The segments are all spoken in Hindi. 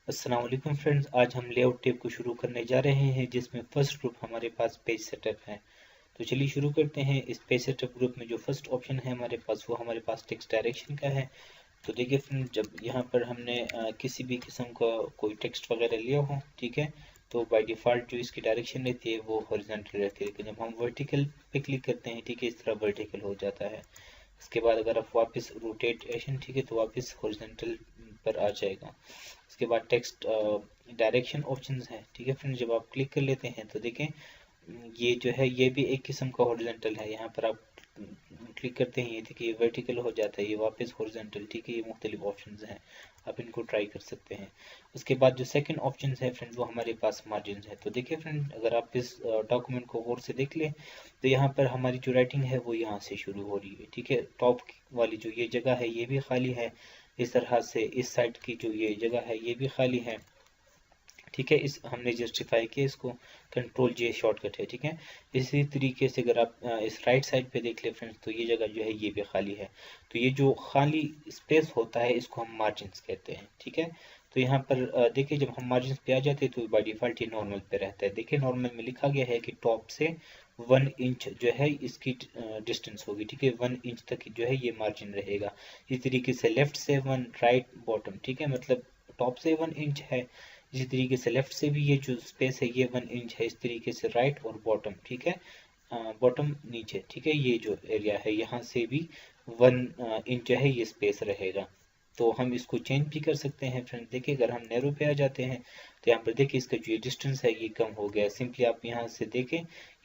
अस्सलाम वालेकुम फ्रेंड्स, आज हम लेआउट टेप को शुरू करने जा रहे हैं जिसमें फर्स्ट ग्रुप हमारे पास पेज सेटअप है। तो चलिए शुरू करते हैं। इस पेज सेटअप ग्रुप में जो फर्स्ट ऑप्शन है हमारे पास वो हमारे पास टेक्स्ट डायरेक्शन का है। तो देखिए फ्रेंड, जब यहाँ पर हमने किसी भी किस्म का कोई टेक्स्ट वगैरह लिया हो, ठीक है, तो बाय डिफ़ॉल्ट जो इसकी डायरेक्शन रहती है वो हॉरिजॉन्टल रहती है, लेकिन जब हम वर्टिकल पे क्लिक करते हैं, ठीक है, इस तरह वर्टिकल हो जाता है। इसके बाद अगर आप वापस रोटेशन, ठीक है, तो वापस हॉरिजॉन्टल पर आ जाएगा। उसके बाद टेक्स्ट डायरेक्शन ऑप्शंस है, ठीक है फ्रेंड, जब आप क्लिक कर लेते हैं तो देखें ये जो है ये भी एक किस्म का हॉरिजॉन्टल है। यहाँ पर आप क्लिक करते हैं, ये देखिए ये वर्टिकल हो जाता है, ये वापस हॉरिजॉन्टल, ठीक है, ये मुख्तलिफ ऑप्शंस हैं, आप इनको ट्राई कर सकते हैं। उसके बाद जो सेकंड ऑप्शन है फ्रेंड वो हमारे पास मार्जिन है। तो देखिए फ्रेंड, अगर आप इस डॉक्यूमेंट को गौर से देख लें तो यहाँ पर हमारी जो राइटिंग है वो यहाँ से शुरू हो रही है, ठीक है। टॉप वाली जो ये जगह है ये भी खाली है, इस तरह से इस साइड की जो ये जगह है ये भी खाली है, ठीक है। इस हमने जस्टिफाई किया, इसको कंट्रोल जे शॉर्टकट है, ठीक है। इसी तरीके से अगर आप इस राइट साइड पे देख ले फ्रेंड्स तो ये जगह जो है ये भी खाली है। तो ये जो खाली स्पेस होता है इसको हम मार्जिन्स कहते हैं, ठीक है। तो यहाँ पर देखिए जब हम मार्जिन पे आ जाते हैं तो बाय डिफ़ॉल्ट ये नॉर्मल पे रहता है। देखिए नॉर्मल में लिखा गया है कि टॉप से 1 इंच जो है इसकी डिस्टेंस होगी, ठीक है, 1 इंच तक जो है ये मार्जिन रहेगा। इस तरीके से लेफ्ट से 1, राइट बॉटम, ठीक है, मतलब टॉप से 1 इंच है। इसी तरीके से लेफ्ट से भी ये जो स्पेस है ये 1 इंच है, इस तरीके से राइट और बॉटम, ठीक है, बॉटम नीचे, ठीक है, ये जो एरिया है यहाँ से भी 1 इंच जो है ये स्पेस रहेगा। तो हम इसको चेंज भी कर सकते हैं फ्रेंड। देखिए अगर हम नैरो पे आ जाते हैं तो यहाँ पर देखिए इसका जो ये डिस्टेंस है ये कम हो गया। सिंपली आप यहाँ से देखें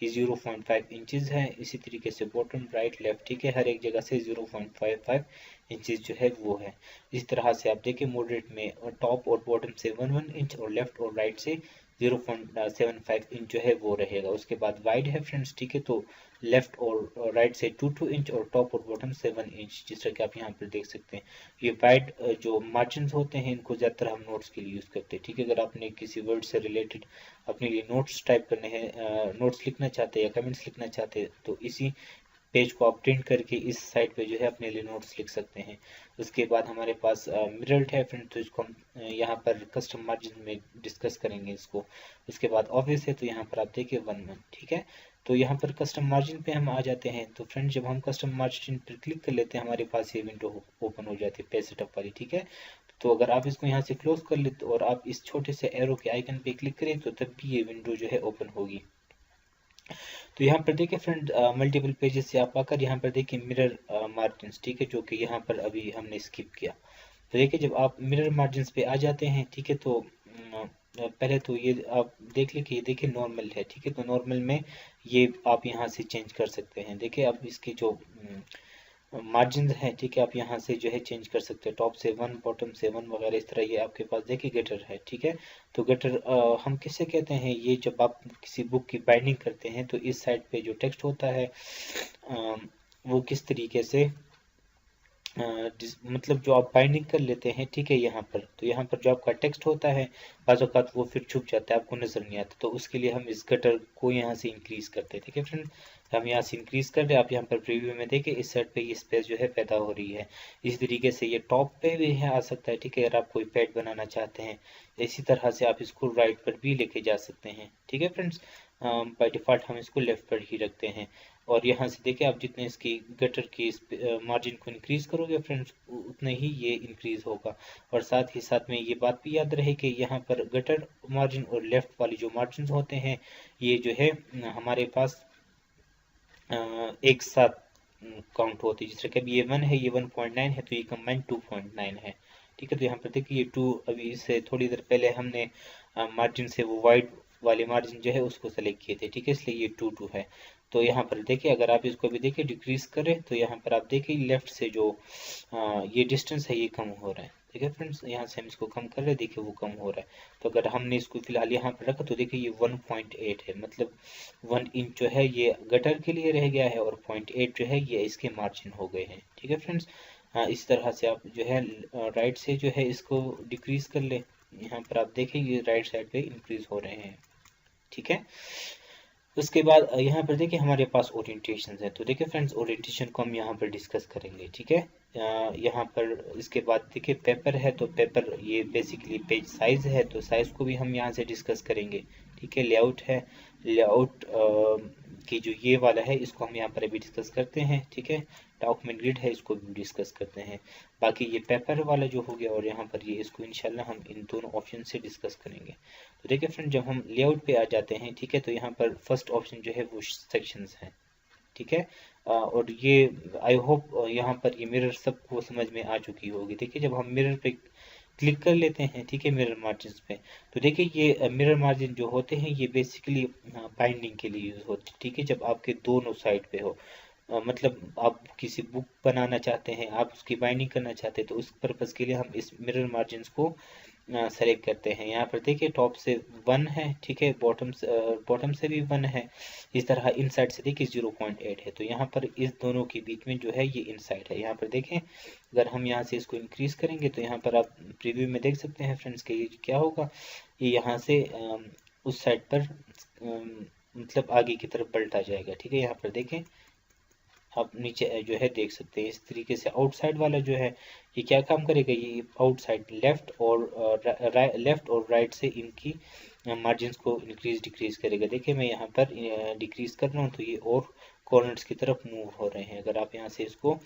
ये 0.5 इंचज़ है। इसी तरीके से बॉटम, राइट, लेफ्ट, ठीक है, हर एक जगह से 0.55 इंचज़ जो है वो है। इस तरह से आप देखें मॉडरेट में टॉप और बॉटम से 1 इंच और लेफ्ट और राइट से 0.75 इंच जो है वो रहेगा। उसके बाद वाइड है फ्रेंड्स, ठीक है, तो लेफ्ट और राइट से 2 इंच और टॉप और बॉटम से 1 इंच, जिस तरह कि आप यहाँ पर देख सकते हैं। ये वाइड जो मार्जिन होते हैं इनको ज़्यादातर हम नोट्स के लिए यूज़ करते हैं, ठीक है। अगर आपने किसी वर्ड से रिलेटेड अपने लिए नोट्स टाइप करने हैं, नोट्स लिखना चाहते हैं या कमेंट्स लिखना चाहते हैं तो इसी पेज को आप प्रिंट करके इस साइड पे जो है अपने लिए नोट्स लिख सकते हैं। उसके बाद हमारे पास मिरर्ड है फ्रेंड, तो इसको हम यहाँ पर कस्टम मार्जिन में डिस्कस करेंगे इसको। उसके बाद ऑफिस है तो यहाँ पर आप देखिए 1 ठीक है। तो यहाँ पर कस्टम मार्जिन पे हम आ जाते हैं। तो फ्रेंड जब हम कस्टम मार्जिन पर क्लिक कर लेते हैं हमारे पास ये विंडो ओपन हो जाती है पेज सेटअप वाली, ठीक है। तो अगर आप इसको यहाँ से क्लोज कर लेते और आप इस छोटे से एरो के आइकन पे क्लिक करें तो तब भी ये विंडो जो है ओपन होगी। तो यहाँ पर देखिए फ्रेंड मल्टीपल पेजेस से आप आकर यहाँ पर देखिए मिरर मार्जिन्स, ठीक है, जो कि यहाँ पर अभी हमने स्किप किया। तो देखिए जब आप मिरर मार्जिन्स पे आ जाते हैं, ठीक है, तो पहले तो ये आप देख लें कि ये देखिए नॉर्मल है, ठीक है। तो नॉर्मल में ये आप यहाँ से चेंज कर सकते हैं। देखिए अब इसकी जो मार्जिन है, ठीक है, आप यहाँ से जो है चेंज कर सकते हैं, टॉप से 1, बॉटम से 1 वगैरह इस तरह। ये आपके पास देखिए गटर है, ठीक है। तो गटर हम किससे कहते हैं, ये जब आप किसी बुक की बाइंडिंग करते हैं तो इस साइड पे जो टेक्स्ट होता है वो किस तरीके से मतलब जो आप बाइंडिंग कर लेते हैं, ठीक है, यहाँ पर तो यहाँ पर जो आपका टेक्स्ट होता है बाज़ औक़ात वो फिर छुप जाता है, आपको नज़र नहीं आता। तो उसके लिए हम इस गटर को यहाँ से इंक्रीज़ करते हैं, ठीक है फ्रेंड। हम यहाँ से इंक्रीज़ कर रहे हैं, आप यहाँ पर प्रीव्यू में देखें इस साइड पे ये स्पेस जो है पैदा हो रही है। इसी तरीके से ये टॉप पे भी है आ सकता है, ठीक है, अगर आप कोई पैड बनाना चाहते हैं। इसी तरह से आप इसको राइट पर भी लेके जा सकते हैं, ठीक है फ्रेंड्स। बाय डिफ़ॉल्ट हम इसको लेफ़्ट पर ही रखते हैं। और यहाँ से देखिए आप जितने इसकी गटर की मार्जिन को इंक्रीज़ करोगे फ्रेंड्स उतने ही ये इंक्रीज़ होगा। और साथ ही साथ में ये बात भी याद रहे कि यहाँ पर गटर मार्जिन और लेफ़्ट वाली जो मार्जिन होते हैं ये जो है हमारे पास एक साथ काउंट होती है। जिस तरह कि अभी ये 1 है, ये 1.9 है, तो ये कंबाइन 2.9 है, ठीक है। तो यहाँ पर देखिए ये 2 अभी इससे थोड़ी देर पहले हमने मार्जिन से वो वाइड वाले मार्जिन जो है उसको सेलेक्ट किए थे, ठीक है, इसलिए ये 2 है। तो यहाँ पर देखिए अगर आप इसको भी देखिए डिक्रीज करें तो यहाँ पर आप देखिए लेफ्ट से जो ये डिस्टेंस है ये कम हो रहा है, ठीक है फ्रेंड्स। यहाँ से हम इसको कम कर रहे हैं, देखिए वो कम हो रहा है। तो अगर हमने इसको फिलहाल यहाँ पर रखा तो देखिए ये 1.8 है, मतलब 1 इंच जो है ये गटर के लिए रह गया है और 0.8 जो है ये इसके मार्जिन हो गए हैं, ठीक है फ्रेंड्स। इस तरह से आप जो है राइट से जो है इसको डिक्रीज कर ले। यहाँ पर आप देखें ये राइट साइड पे इंक्रीज हो रहे हैं, ठीक है। उसके बाद यहाँ पर देखिए हमारे पास ओरिएंटेशन है। तो देखिए फ्रेंड्स ओरिएंटेशन को हम यहाँ पर डिस्कस करेंगे, ठीक है। यहाँ पर इसके बाद देखिए पेपर है, तो पेपर ये बेसिकली पेज साइज है, तो साइज को भी हम यहाँ से डिस्कस करेंगे। ठीक है, लेआउट है, लेआउट की जो ये वाला है इसको हम यहाँ पर अभी डिस्कस करते हैं। ठीक है, डॉक्यूमेंट ग्रिड है, इसको भी डिस्कस करते हैं। बाकी ये पेपर वाला जो हो गया और यहाँ पर ये इसको इंशाल्लाह हम इन दोनों ऑप्शन से डिस्कस करेंगे। तो देखिए फ्रेंड, जब हम लेआउट पे आ जाते हैं, ठीक है, तो यहाँ पर फर्स्ट ऑप्शन जो है वो सेक्शंस है। ठीक है, और ये आई होप यहाँ पर ये मिरर सबको समझ में आ चुकी होगी। देखिए जब हम मिरर पे क्लिक कर लेते हैं, ठीक है, मिरर मार्जिन पे, तो देखिए ये मिरर मार्जिन जो होते हैं ये बेसिकली बाइंडिंग के लिए यूज होते हैं। ठीक है, जब आपके दोनों साइड पे हो, मतलब आप किसी बुक बनाना चाहते हैं, आप उसकी बाइंडिंग करना चाहते हैं, तो उस पर्पज़ के लिए हम इस मिरर मार्जिन को सेलेक्ट करते हैं। यहाँ पर देखिए टॉप से 1 है, ठीक है, बॉटम से भी 1 है, इस तरह इनसाइड से देखिए 0.8 है। तो यहाँ पर इस दोनों के बीच में जो है ये इनसाइड है। यहाँ पर देखें, अगर हम यहाँ से इसको इंक्रीज करेंगे तो यहाँ पर आप प्रीव्यू में देख सकते हैं फ्रेंड्स कि ये क्या होगा, ये यहाँ से उस साइड पर मतलब आगे की तरफ पलटा जाएगा। ठीक है, यहाँ पर देखें आप नीचे जो है देख सकते हैं, इस तरीके से आउटसाइड वाला जो है ये क्या काम करेगा, ये आउटसाइड लेफ्ट और राइट से इनकी मार्जिन्स को इंक्रीज डिक्रीज करेगा। देखिए मैं यहाँ पर डिक्रीज कर रहा हूँ तो ये और कॉर्नर्स की तरफ मूव हो रहे हैं। अगर आप यहाँ से इसको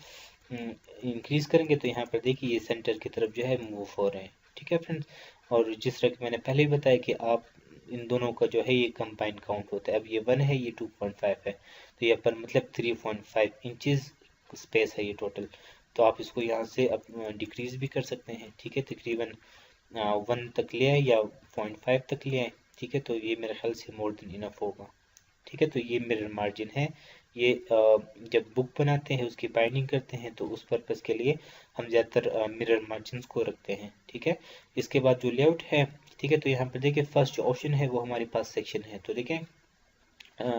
इंक्रीज करेंगे तो यहाँ पर देखिए ये सेंटर की तरफ जो है मूव हो रहे हैं। ठीक है फ्रेंड्स, और जिस तरह की मैंने पहले ही बताया कि आप इन दोनों का जो है ये कंबाइन काउंट होता है। अब ये 1 है, ये 2.5 है, तो यहाँ पर मतलब 3.5 इंचेस स्पेस है ये टोटल। तो आप इसको यहाँ से अब डिक्रीज भी कर सकते हैं। ठीक है, तकरीबन 1 तक ले आए या 0.5 तक ले आए। ठीक है, तो ये मेरे ख्याल से मोर देन इनफ होगा। ठीक है, तो ये मिरर मार्जिन है, ये जब बुक बनाते हैं उसकी बाइंडिंग करते हैं तो उस पर्पज़ के लिए हम ज़्यादातर मिरर मार्जिन को रखते हैं। ठीक है, इसके बाद जो लेआउट है, ठीक है, तो यहाँ पर देखिए फर्स्ट जो ऑप्शन है वो हमारे पास सेक्शन है। तो देखें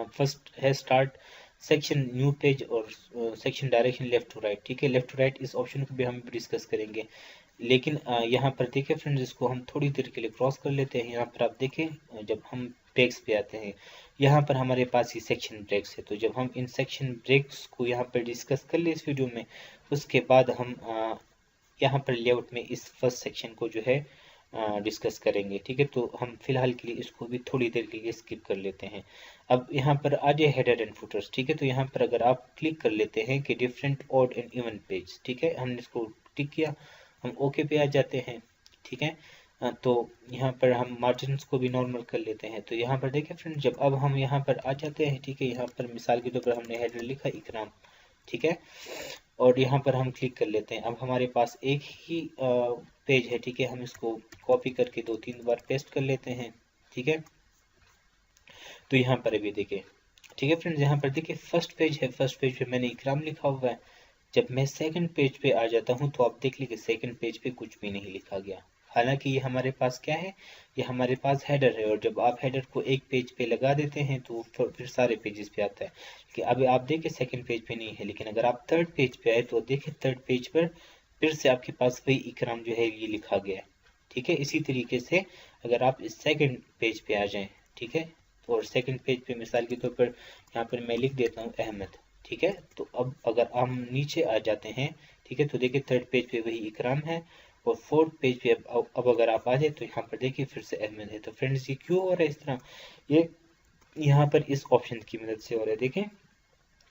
फर्स्ट है स्टार्ट सेक्शन न्यू पेज और section direction left to right. ठीक है, लेफ्ट टू राइट इस ऑप्शन को भी हम डिस्कस करेंगे, लेकिन यहाँ पर देखिए फ्रेंड्स इसको हम थोड़ी देर के लिए क्रॉस कर लेते हैं। यहाँ पर आप देखें जब हम ब्रेक्स पे आते हैं, यहाँ पर हमारे पास ये सेक्शन ब्रेक्स है। तो जब हम इन सेक्शन ब्रेक्स को यहाँ पर डिस्कस कर ले इस वीडियो में, उसके बाद हम यहाँ पर लेआउट में इस फर्स्ट सेक्शन को जो है डिस्कस करेंगे। ठीक है, तो हम फिलहाल के लिए इसको भी थोड़ी देर के लिए स्किप कर लेते हैं। अब यहाँ पर आ जाए हेडर एंड फुटर्स। ठीक है, तो यहाँ पर अगर आप क्लिक कर लेते हैं कि different odd and even page, ठीक है, हमने इसको टिक किया, हम ओके पे आ जाते हैं। ठीक है, तो यहाँ पर हम मार्जिन्स को भी नॉर्मल कर लेते हैं। तो यहाँ पर देखिए फ्रेंड, जब अब हम यहाँ पर आ जाते हैं, ठीक है, यहाँ पर मिसाल के तौर पर हमने हेडर लिखा इकराम, ठीक है, और यहाँ पर हम क्लिक कर लेते हैं। अब हमारे पास एक ही पेज है, ठीक है, हम इसको कॉपी करके 2-3 बार पेस्ट कर लेते हैं। ठीक है, तो यहाँ पर अभी देखिए, ठीक है फ्रेंड्स, यहाँ पर देखिए फर्स्ट पेज है, फर्स्ट पेज पे मैंने इकराम लिखा हुआ है। जब मैं सेकंड पेज पे आ जाता हूँ तो आप देख लीजिए सेकंड पेज पे कुछ भी नहीं लिखा गया। हालांकि ये हमारे पास क्या है, ये हमारे पास हेडर है, और जब आप हेडर को एक पेज पे लगा देते हैं तो फिर सारे पेजेस पे आता है। कि अब आप देखिए सेकंड पेज पे नहीं है, लेकिन अगर आप थर्ड पेज पे आए तो देखिए थर्ड पेज पर फिर से आपके पास वही इकराम जो है ये लिखा गया है। ठीक है, इसी तरीके से अगर आप इस सेकंड पेज पे आ जाएं, ठीक है, और सेकंड पेज पे मिसाल के तौर पर यहाँ पर मैं लिख देता हूँ अहमद। ठीक है, तो अब अगर हम नीचे आ जाते हैं, ठीक है, तो देखिए थर्ड पेज पे वही इकराम है, और फोर्थ पेज पे अब अगर आप आ जाए तो यहाँ पर देखिए फिर से अहमद है। तो फ्रेंड्स ये क्यों हो रहा है इस तरह, ये यहाँ पर इस ऑप्शन की मदद से हो रहा है। देखें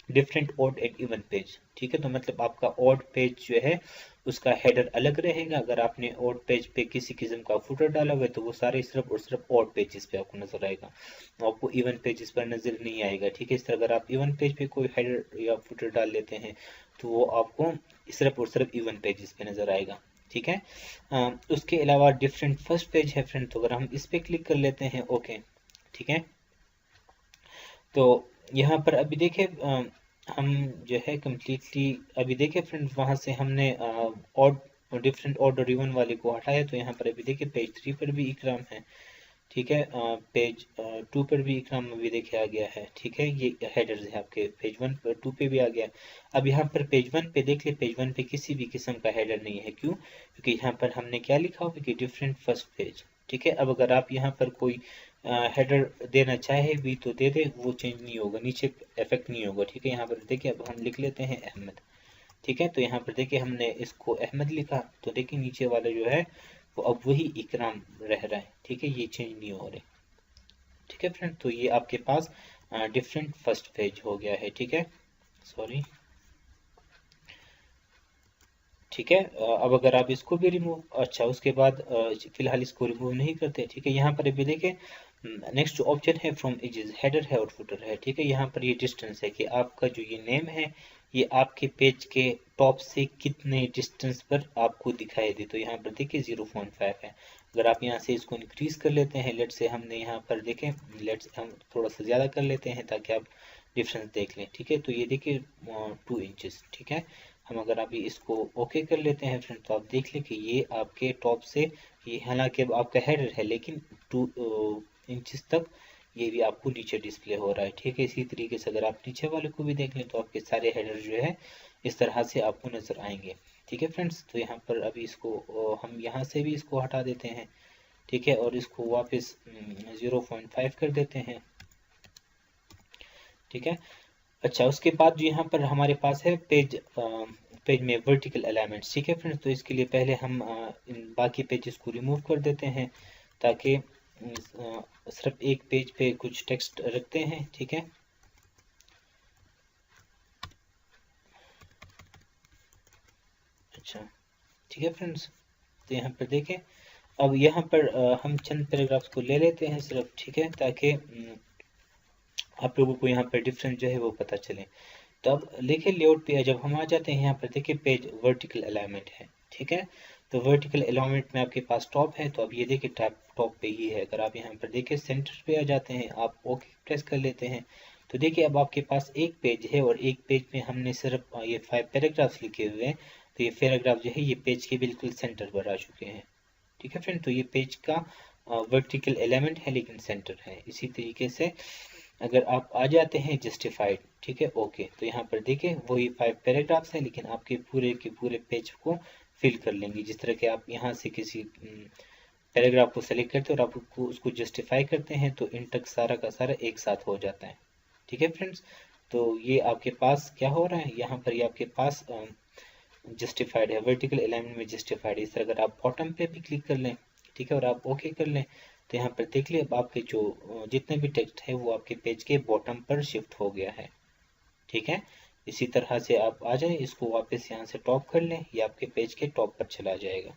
different odd and even page. ठीक है, तो मतलब आपका ऑड पेज जो है उसका हेडर अलग रहेगा। अगर आपने ऑड पेज पे किसी किस्म का फुटर डाला हुआ है तो वो सारे सिर्फ और सिर्फ ऑड पेजेस पे आपको नजर आएगा, आपको इवन पेजेस पर नजर नहीं आएगा। ठीक है, इस तरह अगर आप इवन पेज पे कोई हेडर या फुटर डाल लेते हैं तो वो आपको सिर्फ और सिर्फ इवन पेजेस पे नजर आएगा। ठीक है, उसके अलावा डिफरेंट फर्स्ट पेज है फ्रेंड, तो अगर हम इस पे क्लिक कर लेते हैं ओके, ठीक है, तो यहाँ पर अभी देखे हम जो है कम्प्लीटली अभी देखे फ्रेंड वहाँ से हमने ऑड डिफरेंट ऑड और इवन वाले को हटाया, तो यहाँ पर अभी देखिए पेज 3 पर भी इकराम है। ठीक है, पेज 2 पर भी इकराम अभी देखे आ गया है। ठीक है, ये हेडर्स है आपके, पेज 1 पर 2 पे भी आ गया। अब यहाँ पर पेज 1 पे देख ले, पेज 1 पे किसी भी किस्म का हेडर नहीं है। क्यों? क्योंकि यहाँ पर हमने क्या लिखा हुआ कि डिफरेंट फर्स्ट पेज। ठीक है, अब अगर आप यहाँ पर कोई हेडर देना चाहे भी तो दे दे, वो चेंज नहीं होगा, नीचे इफेक्ट नहीं होगा। ठीक है, यहाँ पर देखिए अब हम लिख लेते हैं अहमद। ठीक है। तो यहाँ पर देखिए हमने इसको अहमद लिखा, तो देखिए नीचे वाला जो है वो अब वही इकराम रह रहा है, ठीक है, ये चेंज नहीं हो रहे। ठीक है फ्रेंड, तो ये आपके पास डिफरेंट फर्स्ट पेज हो गया है। ठीक है, सॉरी। ठीक है, अब अगर आप इसको भी रिमूव, अच्छा उसके बाद फिलहाल इसको रिमूव नहीं करते। ठीक है, यहाँ पर अभी देखें नेक्स्ट जो ऑप्शन है फ्रॉम एजेस, हेडर है और फुटर है। ठीक है, यहाँ पर ये डिस्टेंस है कि आपका जो ये नेम है ये आपके पेज के टॉप से कितने डिस्टेंस पर आपको दिखाई दे। तो यहाँ पर देखिए 0.5 है। अगर आप यहाँ से इसको इंक्रीज कर लेते हैं, लेट से हमने यहाँ पर देखें, लेट्स हम थोड़ा सा ज़्यादा कर लेते हैं ताकि आप डिफरेंस देख लें। ठीक है, तो ये देखिए 2 इंचेस। ठीक है, हम अगर अभी इसको ओके कर लेते हैं फ्रेंड, तो आप देख लें कि ये आपके टॉप से, ये हालांकि आपका हेडर है लेकिन 2 इंचेस तक ये भी आपको नीचे डिस्प्ले हो रहा है। ठीक है, इसी तरीके से अगर आप नीचे वाले को भी देख लें तो आपके सारे हेडर जो है इस तरह से आपको नज़र आएंगे। ठीक है फ्रेंड्स, तो यहाँ पर अभी इसको हम यहाँ से भी इसको हटा देते हैं। ठीक है, और इसको वापस 0.5 कर देते हैं। ठीक है, अच्छा उसके बाद जो यहाँ पर हमारे पास है पेज में वर्टिकल एलिमेंट्स। ठीक है फ्रेंड्स, तो इसके लिए पहले हम इन बाकी पेजेस को रिमूव कर देते हैं ताकि सिर्फ एक पेज पे कुछ टेक्स्ट रखते हैं। ठीक है, अच्छा ठीक है फ्रेंड्स, तो यहाँ पर देखें, अब यहाँ पर हम चंद पैराग्राफ्स को ले लेते हैं सिर्फ। ठीक है, ताकि आप लोगों को यहाँ पर डिफरेंस जो है वो पता चले। तो अब देखिए लेआउट पे जब हम आ जाते हैं यहाँ पर देखिए पेज वर्टिकल अलाइनमेंट है। ठीक है, तो वर्टिकल अलाइनमेंट में आपके पास टॉप है, तो अब ये देखिए टॉप पे ही है। अगर आप यहाँ पर देखिए सेंटर पे आ जाते हैं, आप ओके प्रेस कर लेते हैं, तो देखिए अब आपके पास एक पेज है और एक पेज में हमने सिर्फ ये 5 पैराग्राफ्स लिखे हुए हैं। तो ये पैराग्राफ जो है ये पेज के बिल्कुल सेंटर पर आ चुके हैं। ठीक है फ्रेंड, तो ये पेज का वर्टिकल एलिमेंट है लेकिन सेंटर है। इसी तरीके से अगर आप आ जाते हैं जस्टिफाइड, ठीक है, ओके, तो यहाँ पर देखिए वही 5 पैराग्राफ्स हैं लेकिन आपके पूरे के पूरे पेज को फिल कर लेंगे। जिस तरह के आप यहाँ से किसी पैराग्राफ को सेलेक्ट करते हैं और आप उसको जस्टिफाई करते हैं तो इन तक सारा का सारा एक साथ हो जाता है। ठीक है फ्रेंड्स, तो ये आपके पास क्या हो रहा है, यहाँ पर ये आपके पास जस्टिफाइड है, वर्टिकल अलाइनमेंट में जस्टिफाइड है। इस तरह अगर आप बॉटम पे भी क्लिक कर लें, ठीक है, और आप ओके कर लें, तो यहाँ पर देख लिया अब आपके जो जितने भी टेक्स्ट है वो आपके पेज के बॉटम पर शिफ्ट हो गया है। ठीक है, इसी तरह से आप आ जाए, इसको वापस यहाँ से टॉप कर लें, ये आपके पेज के टॉप पर चला जाएगा।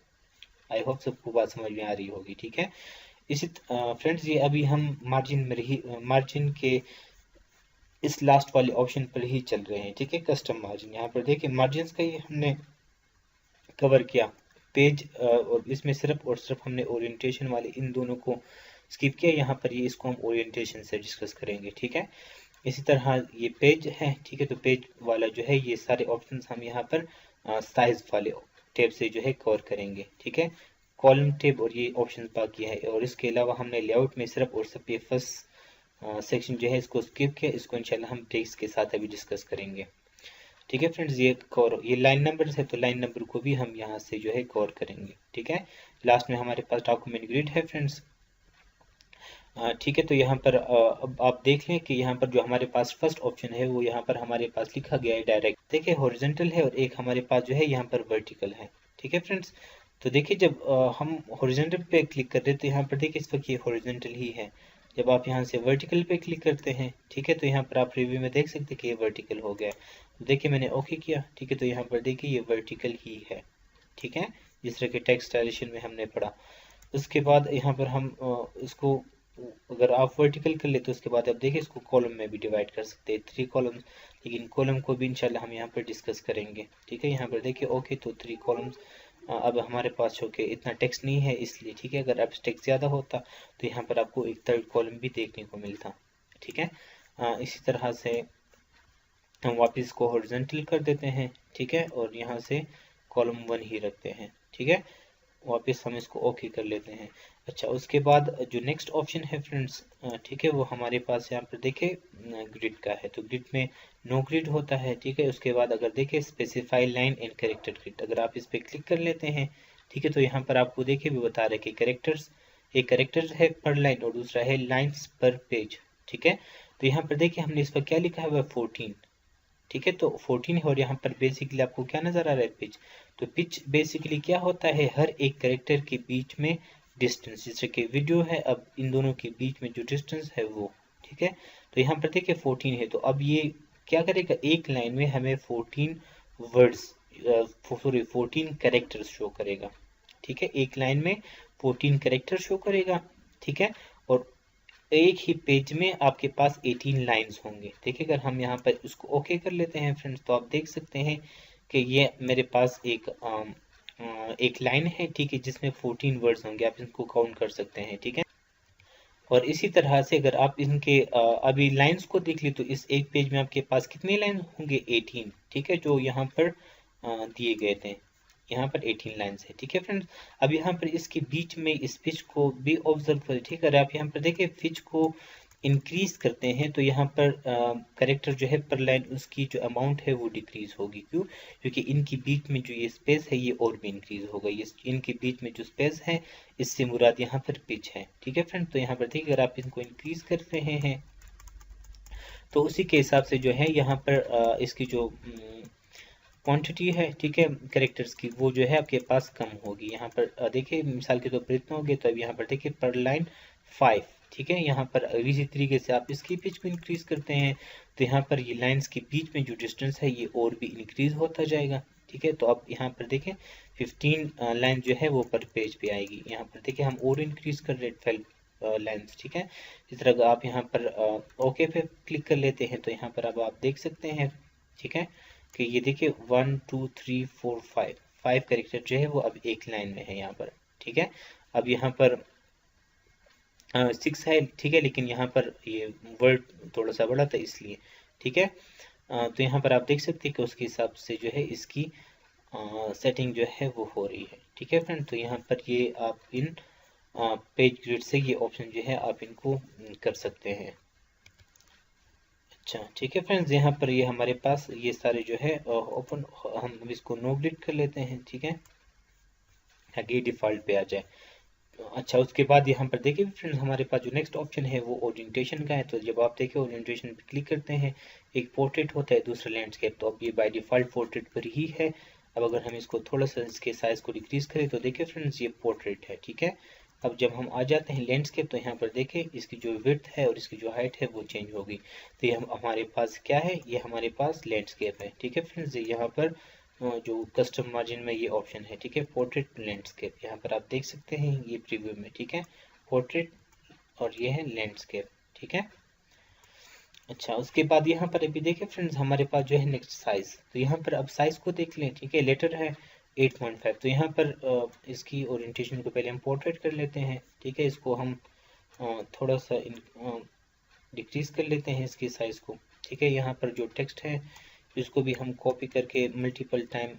आई होप सबको बात समझ में आ रही होगी। ठीक है, इसी फ्रेंड्स ये अभी हम मार्जिन में रही, मार्जिन के इस लास्ट वाले ऑप्शन पर ही चल रहे हैं। ठीक है, कस्टम मार्जिन, यहाँ पर देखिए मार्जिन का ये हमने कवर किया पेज, और इसमें सिर्फ और सिर्फ हमने ओरिएंटेशन वाले इन दोनों को स्किप किया। यहाँ पर ये इसको हम ओरिएंटेशन से डिस्कस करेंगे। ठीक है, इसी तरह ये पेज है। ठीक है, तो पेज वाला जो है ये सारे ऑप्शंस हम यहाँ पर साइज वाले टैब से जो है कवर करेंगे। ठीक है, कॉलम टैब और ये ऑप्शंस बाकी है, और इसके अलावा हमने लेआउट में सिर्फ और सिर्फ ये फर्स्ट सेक्शन जो है इसको स्किप किया। इसको इंशाल्लाह हम टेक्स्ट के साथ अभी डिस्कस करेंगे। ठीक है फ्रेंड्स, ये कवर, ये लाइन नंबर है तो लाइन नंबर को भी हम यहाँ से जो है कवर करेंगे। ठीक है, लास्ट में हमारे पास डॉक्यूमेंट ग्रिड है फ्रेंड्स। ठीक है, तो यहाँ पर अब आप देख लें कि यहाँ पर जो हमारे पास फर्स्ट ऑप्शन है वो यहाँ पर हमारे पास लिखा गया है डायरेक्ट, देखिए हॉरिजॉन्टल है, और एक हमारे पास जो है यहाँ पर वर्टिकल है। ठीक है फ्रेंड्स, तो देखिए जब हम हॉरिजॉन्टल पे क्लिक कर देते हैं, यहाँ पर देखिए इस वक्त ये हॉरिजॉन्टल ही है। जब आप यहाँ से वर्टिकल पे क्लिक करते हैं, ठीक है, तो यहाँ पर आप रिव्यू में देख सकते हैं कि ये वर्टिकल हो गया है। देखिए मैंने ओके किया, ठीक है, तो यहाँ पर देखिए ये वर्टिकल ही है। ठीक है, जिस तरह के टेक्स्ट स्टाइलेशन में हमने पढ़ा। उसके बाद यहाँ पर हम इसको अगर आप वर्टिकल कर ले तो उसके बाद आप देखिए इसको कॉलम में भी डिवाइड कर सकते हैं, 3 कॉलम्स, लेकिन कॉलम को भी इंशाल्लाह हम यहाँ पर डिस्कस करेंगे। ठीक है, यहाँ पर देखिए ओके, तो 3 कॉलम्स अब हमारे पास चूँकि इतना टेक्स्ट नहीं है इसलिए। ठीक है, अगर आप टेक्स्ट ज़्यादा होता तो यहाँ पर आपको एक 3rd कॉलम भी देखने को मिलता। ठीक है, इसी तरह से हम वापस इसको हॉरिजॉन्टल कर देते हैं। ठीक है, और यहाँ से कॉलम 1 ही रखते हैं। ठीक है, वापस हम इसको ओके कर लेते हैं। अच्छा, उसके बाद जो नेक्स्ट ऑप्शन है फ्रेंड्स, ठीक है, वो हमारे पास यहाँ पर देखे ग्रिड का है, तो ग्रिड में नो ग्रिड होता है। ठीक है, उसके बाद अगर देखें specify line and character grid, अगर आप इस पर क्लिक कर लेते हैं, ठीक है, तो यहाँ पर आपको देखिए भी बता रहे कि कैरेक्टर्स, एक कैरेक्टर है पर लाइन और दूसरा है लाइन्स पर पेज। ठीक है, तो यहाँ पर देखिए हमने इस पर क्या लिखा है, वह 14। ठीक है। तो 14 है और यहाँ पर बेसिकली आपको क्या नज़र आ रहा है, पिच। तो पिच बेसिकली क्या होता है, हर एक कैरेक्टर के बीच में डिस्टेंस, जैसे कि वीडियो है, अब इन दोनों के बीच में जो डिस्टेंस है वो, ठीक है। तो यहाँ पर देखिए 14 है, तो अब ये क्या करेगा, एक लाइन में हमें 14 वर्ड्स, सॉरी 14 कैरेक्टर्स शो करेगा, ठीक है। एक लाइन में 14 कैरेक्टर शो करेगा, ठीक है। और एक ही पेज में आपके पास 18 लाइंस होंगे, देखिए। अगर हम यहाँ पर उसको ओके कर लेते हैं फ्रेंड्स, तो आप देख सकते हैं कि ये मेरे पास एक लाइन है, ठीक है, जिसमें 14 वर्ड्स होंगे, आप इनको काउंट कर सकते हैं, ठीक है। और इसी तरह से अगर आप इनके अभी लाइंस को देख ली, तो इस एक पेज में आपके पास कितने लाइन होंगे, 18, ठीक है, जो यहाँ पर दिए गए थे। यहाँ पर 18 लाइन्स है, ठीक है फ्रेंड्स। अब यहाँ पर इसके बीच में इस पिच को भी ऑब्जर्व करें, ठीक है। अगर आप यहाँ पर देखें पिच को इंक्रीज करते हैं, तो यहाँ पर करेक्टर जो है पर लाइन, उसकी जो अमाउंट है वो डिक्रीज होगी। क्यों? क्योंकि इनके बीच में जो ये स्पेस है ये और भी इंक्रीज होगा। ये इनके बीच में जो स्पेस है, इससे मुराद यहाँ पर पिच है, ठीक है फ्रेंड। तो यहाँ पर देखिए, अगर आप इनको इंक्रीज कर रहे हैं तो उसी के हिसाब से जो है यहाँ पर इसकी जो क्वांटिटी है, ठीक है, कैरेक्टर्स की, वो जो है आपके पास कम होगी। यहाँ पर देखिए मिसाल के तौर पर इतना हो गया, तो अब यहाँ पर देखिए पर लाइन 5, ठीक है। यहाँ पर इसी तरीके से आप इसकी पिच को इंक्रीज करते हैं, तो यहाँ पर ये लाइंस के बीच में जो डिस्टेंस है ये और भी इंक्रीज होता जाएगा, ठीक है। तो अब यहाँ पर देखें 15 लाइन जो है वो पर पेज पे आएगी। यहाँ पर देखिए हम और इंक्रीज कर रहे हैं 12 लाइन्स, ठीक है। इस तरह आप यहाँ पर ओके पे क्लिक कर लेते हैं, तो यहाँ पर अब आप देख सकते हैं, ठीक है, कि ये देखिए 1 2 3 4 5 कैरेक्टर जो है वो अब एक लाइन में है यहाँ पर, ठीक है। अब यहाँ पर 6 है, ठीक है, लेकिन यहाँ पर ये वर्ड थोड़ा सा बड़ा था इसलिए, ठीक है। तो यहाँ पर आप देख सकते हैं कि उसके हिसाब से जो है इसकी सेटिंग जो है वो हो रही है, ठीक है फ्रेंड। तो यहाँ पर ये आप इन पेज ग्रिड से ये ऑप्शन जो है आप इनको कर सकते हैं। अच्छा, ठीक है फ्रेंड्स, यहाँ पर ये हमारे पास ये सारे जो है ओपन, हम इसको नो ग्रिड कर लेते हैं, ठीक है, ताकि डिफ़ॉल्ट पे आ जाए। अच्छा, उसके बाद यहाँ पर देखिए फ्रेंड्स, हमारे पास जो नेक्स्ट ऑप्शन है वो ओरिएंटेशन का है। तो जब आप देखिए ओरिएंटेशन पे क्लिक करते हैं, एक पोर्ट्रेट होता है, दूसरा लैंडस्केप। तो अब ये बाय डिफ़ॉल्ट पोर्ट्रेट पर ही है। अब अगर हम इसको थोड़ा सा इसके साइज़ को डिक्रीज़ करें, तो देखिए फ्रेंड्स ये पोर्ट्रेट है, ठीक है। अब जब हम आ जाते हैं लैंडस्केप, तो यहाँ पर देखें इसकी जो विड्थ है और इसकी जो हाइट है वो चेंज होगी। तो ये हमारे पास क्या है, ये हमारे पास लैंडस्केप है, ठीक है फ्रेंड्स। यहाँ पर जो कस्टम मार्जिन में ये ऑप्शन है, ठीक है, पोर्ट्रेट लैंडस्केप। यहाँ पर आप देख सकते हैं ये प्रीव्यू में, ठीक है, पोर्ट्रेट और ये है लैंडस्केप, ठीक है। अच्छा, उसके बाद यहाँ पर अभी देखें फ्रेंड्स, हमारे पास जो है नेक्स्ट साइज। तो यहाँ पर अब साइज को देख लें, ठीक है, लेटर है 8.5। तो यहाँ पर इसकी ओरिएंटेशन को पहले हम पोर्ट्रेट कर लेते हैं, ठीक है। इसको हम थोड़ा सा डिक्रीज कर लेते हैं इसकी साइज को, ठीक है। यहाँ पर जो टेक्स्ट है इसको भी हम कॉपी करके मल्टीपल टाइम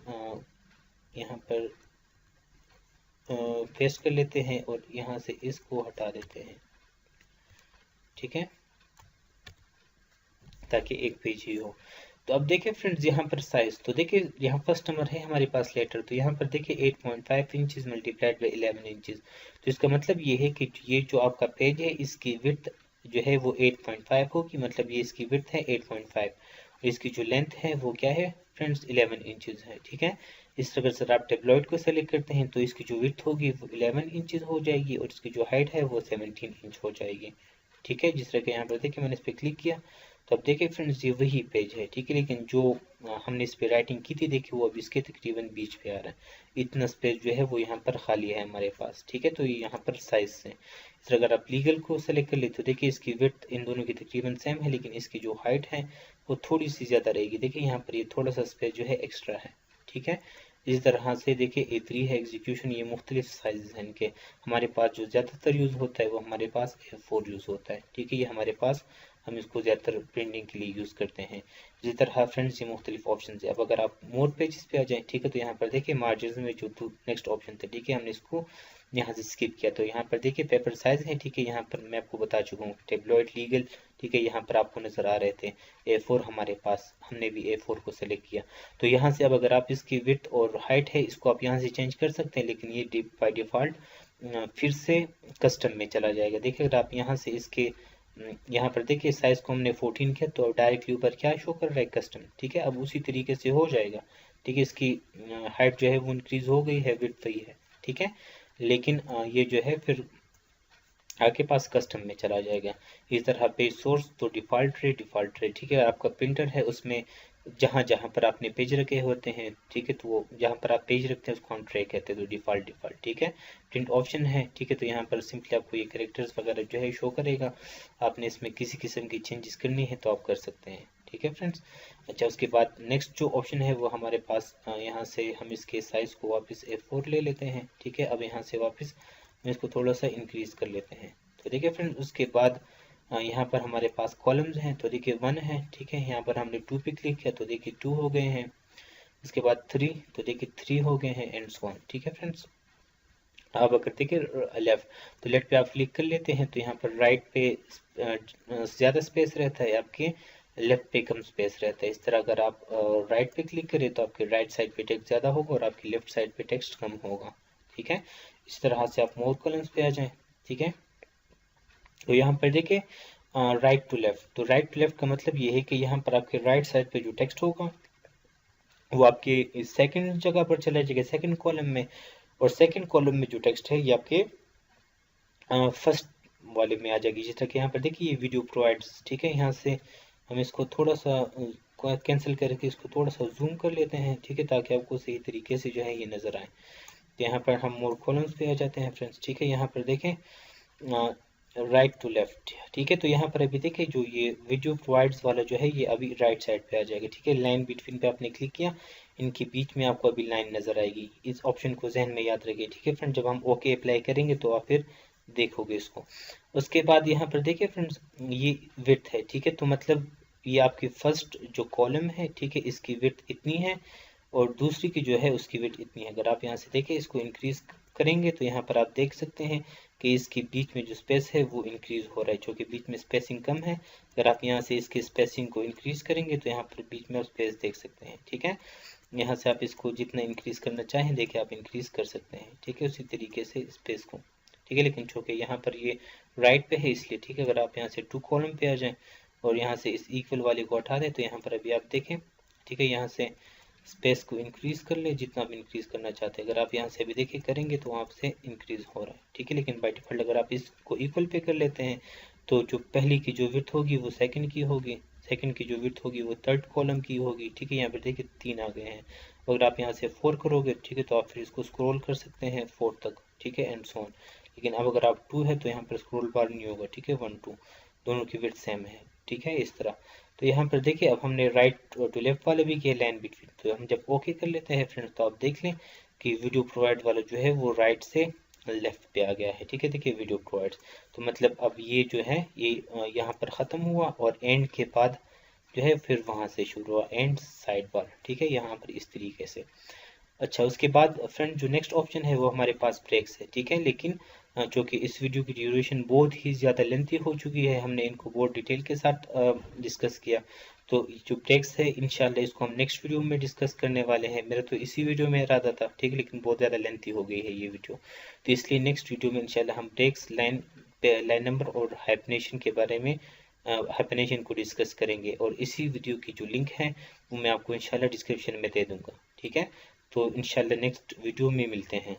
यहाँ पर पेस्ट कर लेते हैं और यहाँ से इसको हटा देते हैं, ठीक है, ताकि एक पेज ही हो। तो अब देखिए फ्रेंड्स, यहाँ पर साइज, तो देखिए यहाँ फर्स्ट नंबर है हमारे पास लेटर। तो यहाँ पर देखिए 8.5 इंचज़ मल्टीप्लाइड बाई 11 इंचज़। तो इसका मतलब ये है कि ये जो आपका पेज है इसकी विड्थ जो है वो 8.5 होगी, मतलब ये इसकी विड्थ है 8.5, और इसकी जो लेंथ है वो क्या है फ्रेंड्स 11 इंचज़ है, ठीक है। इस तरह से आप टेबलॉइड को सेलेक्ट करते हैं, तो इसकी जो विड्थ होगी वो 11 इंचज़ हो जाएगी और इसकी जो हाइट है वो 17 इंच हो जाएगी, ठीक है। जिस तरह के यहाँ पर देखिए मैंने इस पर क्लिक किया, तो अब देखिए फ्रेंड्स ये वही पेज है, ठीक है, लेकिन जो हमने इस पे राइटिंग की थी देखिए वो अब इसके तकरीबन बीच पे आ रहा है। इतना स्पेस जो है वो यहाँ पर खाली है हमारे पास, ठीक है। तो ये यहाँ पर साइज से इस तरह अगर आप लीगल को सेलेक्ट कर ले, तो देखिए इसकी विड्थ इन दोनों की तकरीबन सेम है, लेकिन इसकी जो हाइट है वो थोड़ी सी ज़्यादा रहेगी। देखिए यहाँ पर ये थोड़ा सा स्पेस जो है एक्स्ट्रा है, ठीक है। इसी तरह से देखिए A3 है एग्जीक्यूशन, ये मुख्तलिफ साइज हैं इनके। हमारे पास जो ज़्यादातर यूज़ होता है वो हमारे पास A4 यूज़ होता है, ठीक है। ये हमारे पास हम इसको ज़्यादातर प्रिंटिंग के लिए यूज़ करते हैं। इसी तरह फ्रेंड्स ये मुख्तलिफ ऑप्शन है। अब अगर आप मोर पेजेस पे आ जाएँ, ठीक है, तो यहाँ पर देखिए मार्जिन में जो नेक्स्ट ऑप्शन था, ठीक है, हमने इसको यहाँ से स्किप किया। तो यहाँ पर देखिए पेपर साइज है, ठीक है, यहाँ पर मैं आपको बता चुका हूँ टेबलॉइड लीगल, ठीक है, यहाँ पर आपको नज़र आ रहे थे। A4 हमारे पास, हमने भी A4 को सेलेक्ट किया। तो यहाँ से अब अगर आप इसकी विड्थ और हाइट है इसको आप यहाँ से चेंज कर सकते हैं, लेकिन ये बाय डिफ़ॉल्ट फिर से कस्टम में चला जाएगा। देखिए अगर आप यहाँ से इसके यहाँ पर देखिए साइज को हमने 14 किया तो डायरेक्टली ऊपर क्या शो कर रहा है, कस्टम। ठीक है, अब उसी तरीके से हो जाएगा। ठीक है, इसकी हाइट जो है वो इंक्रीज हो गई है, विड्थ वही है। ठीक है, लेकिन ये जो है फिर आपके पास कस्टम में चला जाएगा। इस तरह पेज सोर्स तो डिफ़ॉल्ट रे। ठीक है, आपका प्रिंटर है उसमें जहाँ जहाँ पर आपने पेज रखे होते हैं, ठीक है, तो वो जहाँ पर आप पेज रखते हैं उसको हम ट्रे कहते हैं, तो डिफ़ॉल्ट। ठीक है, प्रिंट ऑप्शन है। ठीक है, तो यहाँ पर सिंपली आपको ये कैरेक्टर्स वगैरह जो है शो करेगा। आपने इसमें किसी किस्म की चेंजेस करनी है तो आप कर सकते हैं। ठीक है फ्रेंड्स। अच्छा, उसके बाद नेक्स्ट जो ऑप्शन है वो हमारे पास यहाँ से हम इसके साइज़ को वापस A4 ले लेते हैं। ठीक है, अब यहाँ से वापस हम इसको थोड़ा सा इंक्रीज़ कर लेते हैं। तो देखिए फ्रेंड्स, उसके बाद यहाँ पर हमारे पास कॉलम्स हैं, तो देखिए 1 है। ठीक है, यहाँ पर हमने 2 पे क्लिक किया तो देखिए 2 हो गए हैं। इसके बाद 3, तो देखिए 3 हो गए हैं, एंड सो ऑन। ठीक है फ्रेंड्स, अब अगर देखिए लेफ्ट, तो लेफ्ट पे आप क्लिक कर लेते हैं तो यहाँ पर राइट पे ज़्यादा स्पेस रहता है, आपके लेफ्ट पे कम स्पेस रहता है। इस तरह अगर आप राइट पे क्लिक करें तो आपके राइट साइड पे टेक्स्ट ज़्यादा होगा और आपकी लेफ्ट साइड पे टेक्स्ट कम होगा। ठीक है, इस तरह से आप मोर कॉलम्स पे आ जाएं। ठीक है, तो यहाँ पर देखिए राइट टू लेफ्ट, तो राइट टू लेफ्ट का मतलब ये है कि यहाँ पर आपके राइट साइड पे जो टेक्स्ट होगा वो आपके सेकंड जगह पर चला जाएगा, सेकंड कॉलम में, और सेकंड कॉलम में जो टेक्स्ट है ये आपके फर्स्ट वाले में आ जाएगी। जिस तरह कि यहाँ पर देखिए ये वीडियो प्रोवाइड्स। ठीक है, यहाँ से हम इसको थोड़ा सा कैंसिल करके इसको थोड़ा सा जूम कर लेते हैं। ठीक है, ताकि आपको सही तरीके से जो है ये नज़र आए। तो यहाँ पर हम मोर कॉलम्स पे आ जाते हैं फ्रेंड्स। ठीक है, यहाँ पर देखें राइट टू लेफ्ट। ठीक है, तो यहाँ पर अभी देखिए जो ये वीडियो प्रोवाइड्स वाला जो है ये अभी राइट साइड पे आ जाएगा। ठीक है, लाइन बिटवीन पे आपने क्लिक किया, इनके बीच में आपको अभी लाइन नज़र आएगी। इस ऑप्शन को जहन में याद रखिए। ठीक है फ्रेंड, जब हम ओके अप्लाई करेंगे तो आप फिर देखोगे इसको। उसके बाद यहाँ पर देखिए फ्रेंड्स ये विड्थ है। ठीक है, तो मतलब ये आपकी फर्स्ट जो कॉलम है, ठीक है, इसकी विड्थ इतनी है और दूसरी की जो है उसकी विड्थ इतनी है। अगर आप यहाँ से देखें इसको इंक्रीज करेंगे तो यहाँ पर आप देख सकते हैं कि इसके बीच में जो स्पेस है वो इंक्रीज हो रहा है, जो कि बीच में स्पेसिंग कम है। अगर आप यहाँ से इसकी स्पेसिंग को इंक्रीज करेंगे तो यहाँ पर बीच में आप स्पेस देख सकते हैं। ठीक है, यहाँ से आप इसको जितना इंक्रीज करना चाहें देखिए आप इंक्रीज कर सकते हैं। ठीक है, उसी तरीके से स्पेस को। ठीक है, लेकिन चूँकि यहाँ पर ये राइट पे है इसलिए। ठीक है, अगर आप यहाँ से 2 कॉलम पे आ जाएं और यहाँ से इस इक्वल वाले को हटा दें तो यहाँ पर अभी आप देखें। ठीक है, यहाँ से स्पेस को इंक्रीज कर ले जितना भी इंक्रीज करना चाहते हैं। अगर आप यहाँ से भी देखिए करेंगे तो वहाँ से इंक्रीज हो रहा है। ठीक है, लेकिन बाय डिफॉल्ट अगर आप इसको इक्वल पे कर लेते हैं तो जो पहली की जो विड्थ होगी वो सेकंड की होगी, सेकंड की जो विड्थ होगी वो थर्ड कॉलम की होगी। ठीक है, यहाँ पर देखिए 3 आ गए हैं। अगर आप यहाँ से 4 करोगे, ठीक है, तो आप फिर इसको स्क्रॉल कर सकते हैं 4 तक। ठीक है, एंड सो ऑन। लेकिन अब अगर आप 2 है तो यहाँ पर स्क्रॉल बार नहीं होगा। ठीक है, 1 2 दोनों की विड्थ सेम है। ठीक है, इस तरह। तो यहाँ पर देखिए अब हमने राइट टू लेफ्ट वाले भी किया लाइन बिटवीन, तो हम जब ओके कर लेते हैं फ्रेंड्स तो आप देख लें कि वीडियो प्रोवाइड वाला जो है वो राइट से लेफ्ट पे आ गया है। ठीक है, देखिए वीडियो प्रोवाइड्स, तो मतलब अब ये जो है ये यहाँ पर ख़त्म हुआ और एंड के बाद जो है फिर वहाँ से शुरू हुआ एंड साइड बार। ठीक है, यहाँ पर इस तरीके से। अच्छा, उसके बाद फ्रेंड जो नेक्स्ट ऑप्शन है वो हमारे पास ब्रेक्स है। ठीक है, लेकिन चूँकि इस वीडियो की ड्यूरेशन बहुत ही ज़्यादा लेंथी हो चुकी है, हमने इनको बहुत डिटेल के साथ डिस्कस किया, तो जो ब्रेक्स है इंशाल्लाह इसको हम नेक्स्ट वीडियो में डिस्कस करने वाले हैं। मेरा तो इसी वीडियो में इरादा था, ठीक है, लेकिन बहुत ज़्यादा लेंथी हो गई है ये वीडियो, तो इसलिए नेक्स्ट वीडियो में इंशाल्लाह हम ब्रेक्स, लाइन नंबर और हाइफनेशन के बारे में हाइफनेशन को डिस्कस करेंगे। और इसी वीडियो की जो लिंक है वो मैं आपको इंशाल्लाह डिस्क्रिप्शन में दे दूँगा। ठीक है, तो इंशाल्लाह नेक्स्ट वीडियो में मिलते हैं।